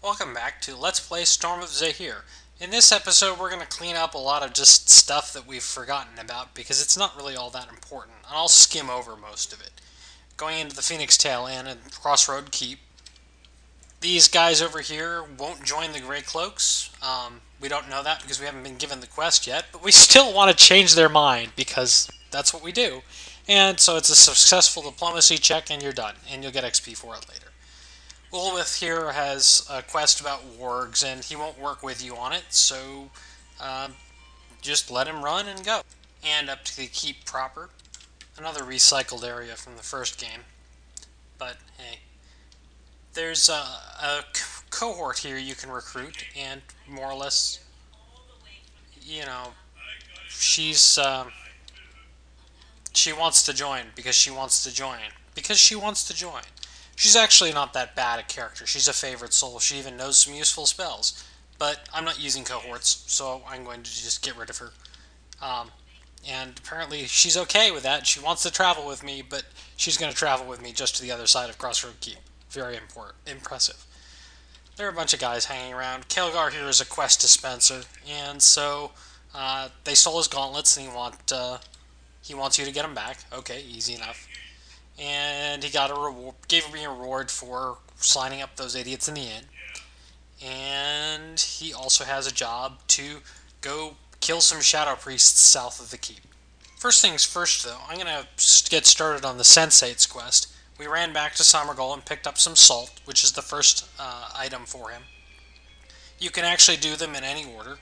Welcome back to Let's Play Storm of Zehir. In this episode, we're going to clean up a lot of just stuff that we've forgotten about because it's not really all that important. I'll skim over most of it. Going into the Phoenix Tail Inn and Crossroad Keep. These guys over here won't join the Grey Cloaks. We don't know that because we haven't been given the quest yet, but we still want to change their mind because that's what we do. And so it's a successful diplomacy check and you're done, and you'll get XP for it later. Ulwith here has a quest about wargs, and he won't work with you on it, so just let him run and go. And up to the keep proper. Another recycled area from the first game. But hey, there's a cohort here you can recruit, and more or less, you know, she's she wants to join because she wants to join because she wants to join. She's actually not that bad a character. She's a favorite soul. She even knows some useful spells. But I'm not using cohorts, so I'm going to just get rid of her. And apparently she's okay with that. She wants to travel with me, but she's going to travel with me just to the other side of Crossroad Keep. Very impressive. There are a bunch of guys hanging around. Kelgar here is a quest dispenser, and so they stole his gauntlets, and he wants you to get them back. Okay, easy enough. And he got a reward, gave me a reward for signing up those idiots in the inn. And he also has a job to go kill some shadow priests south of the keep. First things first, though, I'm going to get started on the Sensate's quest. We ran back to Somergol and picked up some salt, which is the first item for him. You can actually do them in any order,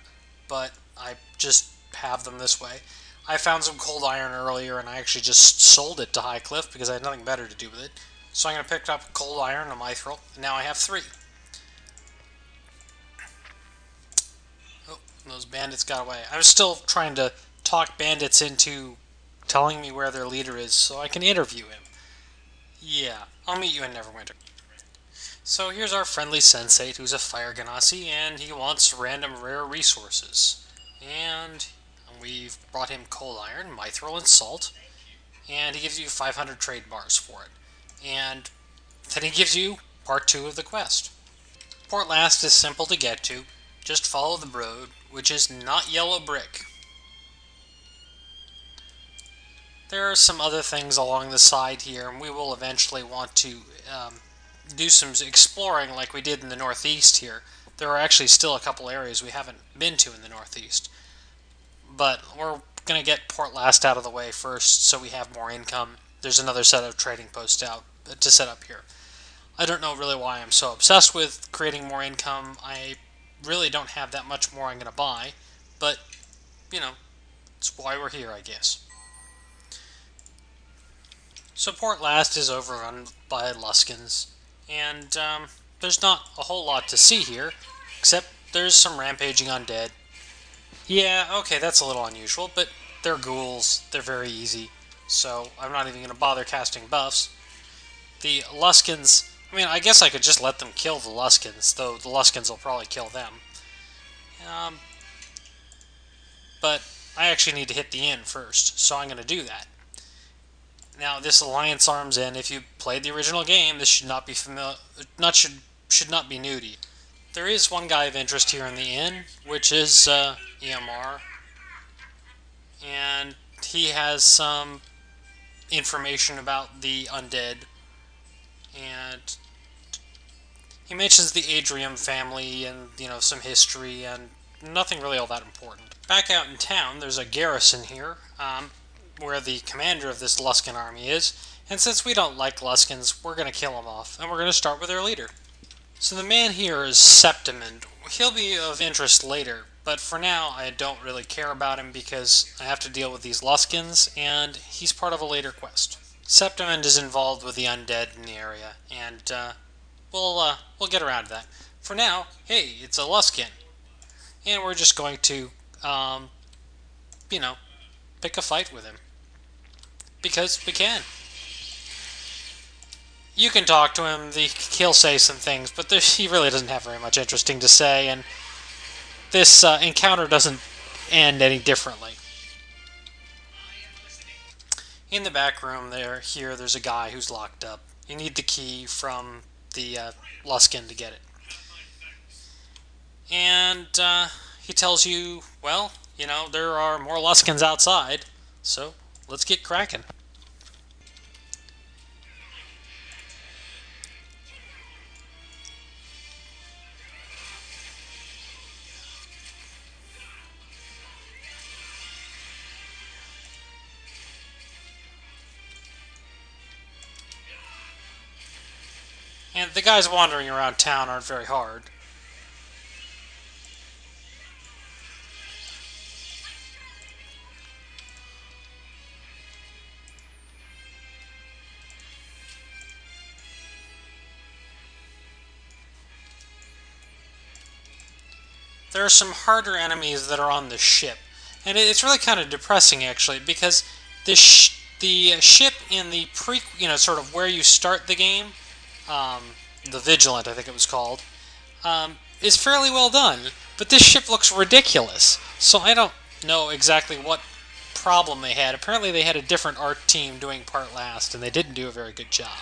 but I just have them this way. I found some cold iron earlier, and I actually just sold it to Highcliff because I had nothing better to do with it. So I'm going to pick up cold iron and a mithril, and now I have 3. Oh, those bandits got away. I'm still trying to talk bandits into telling me where their leader is so I can interview him. Yeah, I'll meet you in Neverwinter. So here's our friendly sensate who's a fire ganassi, and he wants random rare resources. And we've brought him coal iron, mithril, and salt, and he gives you 500 trade bars for it. And then he gives you part 2 of the quest. Port Llast is simple to get to. Just follow the road, which is not yellow brick. There are some other things along the side here, and we will eventually want to do some exploring like we did in the northeast here. There are actually still a couple areas we haven't been to in the northeast. But we're going to get Port Llast out of the way first so we have more income. There's another set of trading posts out to set up here. I don't know really why I'm so obsessed with creating more income. I really don't have that much more I'm going to buy. But, you know, it's why we're here, I guess. So Port Llast is overrun by Luskins. And there's not a whole lot to see here, except there's some rampaging undead. Yeah, okay, that's a little unusual, but they're ghouls. They're very easy, so I'm not even going to bother casting buffs. The Luskins, I mean, I guess I could just let them kill the Luskins, though the Luskins will probably kill them. But I actually need to hit the inn first, so I'm going to do that. Now, this Alliance Arms Inn, if you played the original game, this should not be should not be new to you. There is one guy of interest here in the inn, which is EMR, and he has some information about the undead, and he mentions the Adrium family and, you know, some history, and nothing really all that important. Back out in town, there's a garrison here, where the commander of this Luskin army is, and since we don't like Luskins, we're going to kill them off, and we're going to start with their leader. So the man here is Septimund. He'll be of interest later, but for now I don't really care about him because I have to deal with these Luskins, and he's part of a later quest. Septimund is involved with the undead in the area, and we'll get around to that. For now, hey, it's a Luskin, and we're just going to, you know, pick a fight with him because we can. You can talk to him, he'll say some things, but he really doesn't have very much interesting to say, and this encounter doesn't end any differently. In the back room there's a guy who's locked up. You need the key from the Luskin to get it. And he tells you, well, there are more Luskins outside, so let's get cracking. And the guys wandering around town aren't very hard. There are some harder enemies that are on the ship. And it's really kind of depressing, actually, because the ship in the sort of where you start the game, the Vigilant, I think it was called, is fairly well done. But this ship looks ridiculous. So I don't know exactly what problem they had. Apparently they had a different art team doing part Llast, and they didn't do a very good job.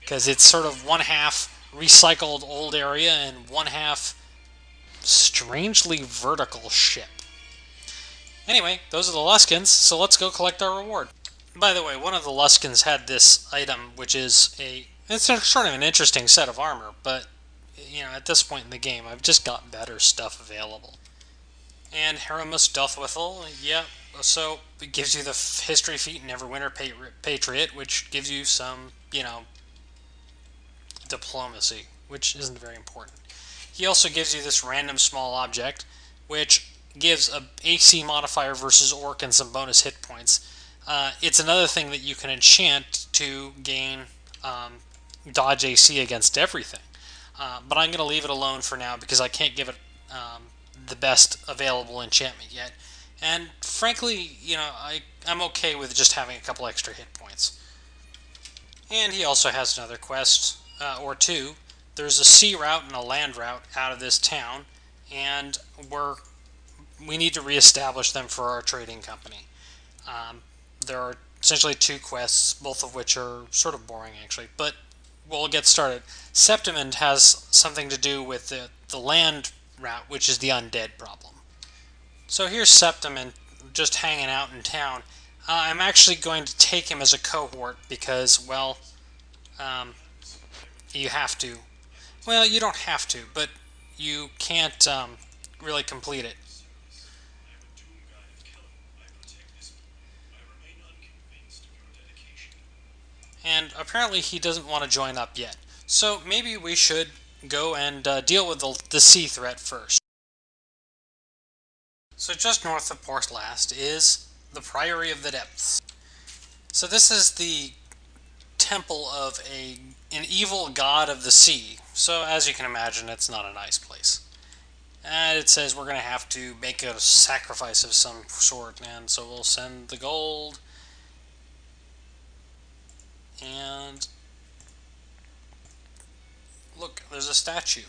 Because it's sort of one half recycled old area and one half strangely vertical ship. Anyway, those are the Luskins, so let's go collect our reward. By the way, one of the Luskins had this item, which is it's sort of an interesting set of armor, but, at this point in the game, I've just got better stuff available. And Haramus Dothwithel, yeah, so it gives you the history feat Neverwinter Patriot, which gives you some, diplomacy, which isn't very important. He also gives you this random small object, which gives a AC modifier versus Orc and some bonus hit points. It's another thing that you can enchant to gain dodge AC against everything. But I'm going to leave it alone for now because I can't give it the best available enchantment yet. And frankly, I'm okay with just having a couple extra hit points. And he also has another quest, or two. There's a sea route and a land route out of this town, and we need to reestablish them for our trading company. There are essentially two quests, both of which are sort of boring, actually, but we'll get started. Septimund has something to do with the land route, which is the undead problem. So here's Septimund just hanging out in town. I'm actually going to take him as a cohort because, well, you have to. Well, you don't have to, but you can't really complete it. And apparently he doesn't want to join up yet. So maybe we should go and deal with the sea threat first. So just north of Port Llast is the Priory of the Depths. So this is the temple of an evil god of the sea. So as you can imagine, it's not a nice place. And it says we're going to have to make a sacrifice of some sort, and so we'll send the gold. And look, there's a statue.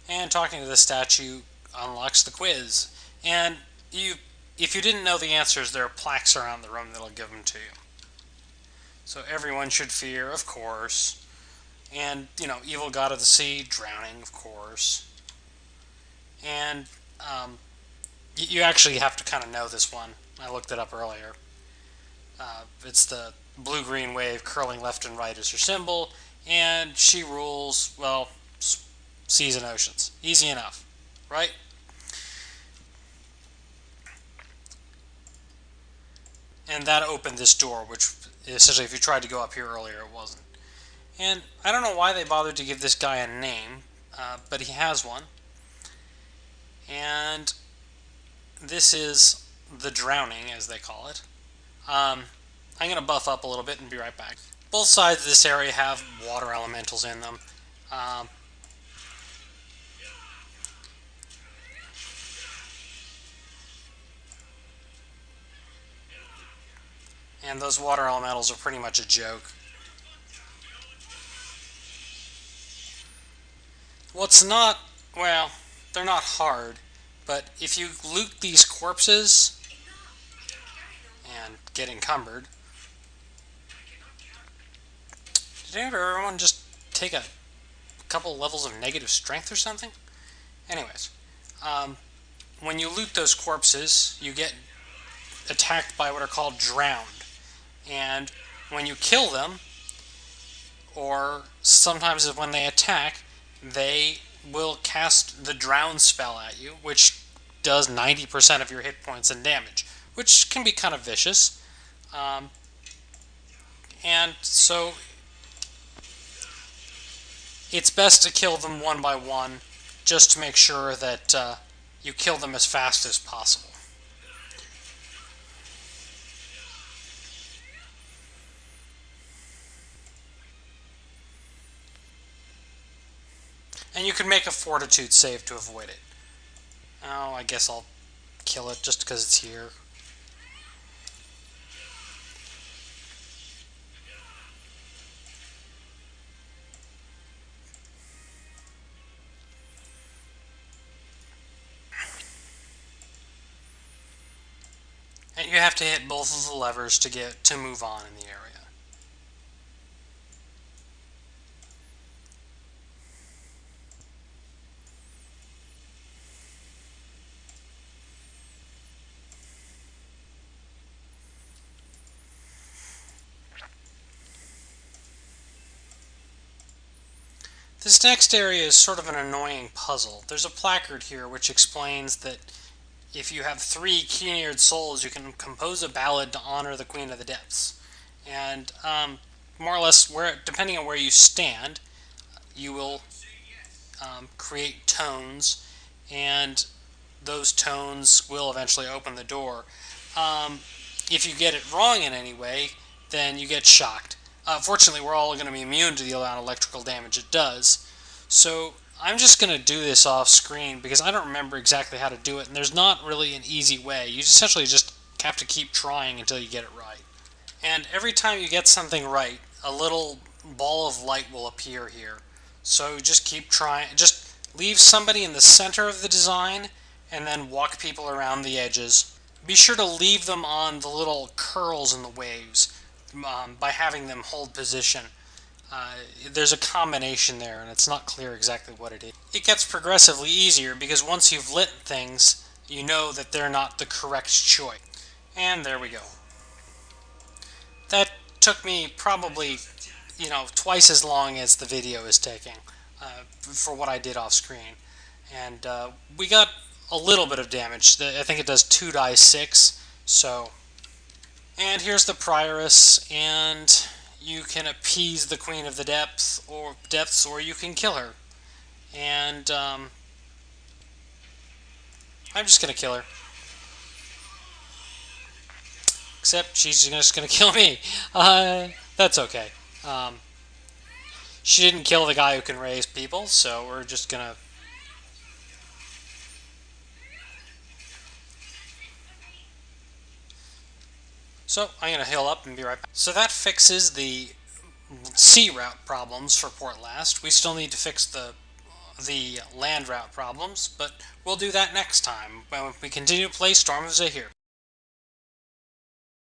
And talking to the statue unlocks the quiz. And if you didn't know the answers, there are plaques around the room that'll give them to you. So everyone should fear, of course. And, evil god of the sea, drowning, of course. And you actually have to kind of know this one. I looked it up earlier. It's the blue-green wave curling left and right as her symbol. And she rules, well, seas and oceans. Easy enough, right? And that opened this door, which essentially, if you tried to go up here earlier, it wasn't. And I don't know why they bothered to give this guy a name, but he has one. And this is the drowning, as they call it. I'm going to buff up a little bit and be right back. Both sides of this area have water elementals in them. And those water elementals are pretty much a joke. What's not, well, they're not hard, but if you loot these corpses and get encumbered, did everyone just take a couple levels of negative strength or something? Anyways, When you loot those corpses, you get attacked by what are called drowned. And when you kill them, or sometimes when they attack, they will cast the drown spell at you, which does 90% of your hit points and damage, which can be kind of vicious. And so it's best to kill them one by one, just to make sure that you kill them as fast as possible. And you can make a fortitude save to avoid it. Oh, I guess I'll kill it just because it's here. And you have to hit both of the levers to move on in the area. This next area is sort of an annoying puzzle. There's a placard here which explains that if you have 3 keen-eared souls, you can compose a ballad to honor the Queen of the Depths. And more or less, depending on where you stand, you will create tones, and those tones will eventually open the door. If you get it wrong in any way, then you get shocked. Fortunately, we're all going to be immune to the amount of electrical damage it does. So I'm just going to do this off screen because I don't remember exactly how to do it, and there's not really an easy way. You essentially just have to keep trying until you get it right. And every time you get something right, a little ball of light will appear here. So just keep trying. Just leave somebody in the center of the design and then walk people around the edges. Be sure to leave them on the little curls in the waves by having them hold position. There's a combination there, and it's not clear exactly what it is. It gets progressively easier because once you've lit things, you know that they're not the correct choice. And there we go. That took me probably, twice as long as the video is taking for what I did off screen. And we got a little bit of damage. I think it does 2 die 6, so... And here's the Prioress, and you can appease the Queen of the Depths, or you can kill her. And I'm just gonna kill her. Except she's just gonna kill me. That's okay. She didn't kill the guy who can raise people, so we're just gonna... So I'm gonna heal up and be right back. So that fixes the sea route problems for Port Llast. We still need to fix the land route problems, but we'll do that next time when we continue to play Storm of Zehir.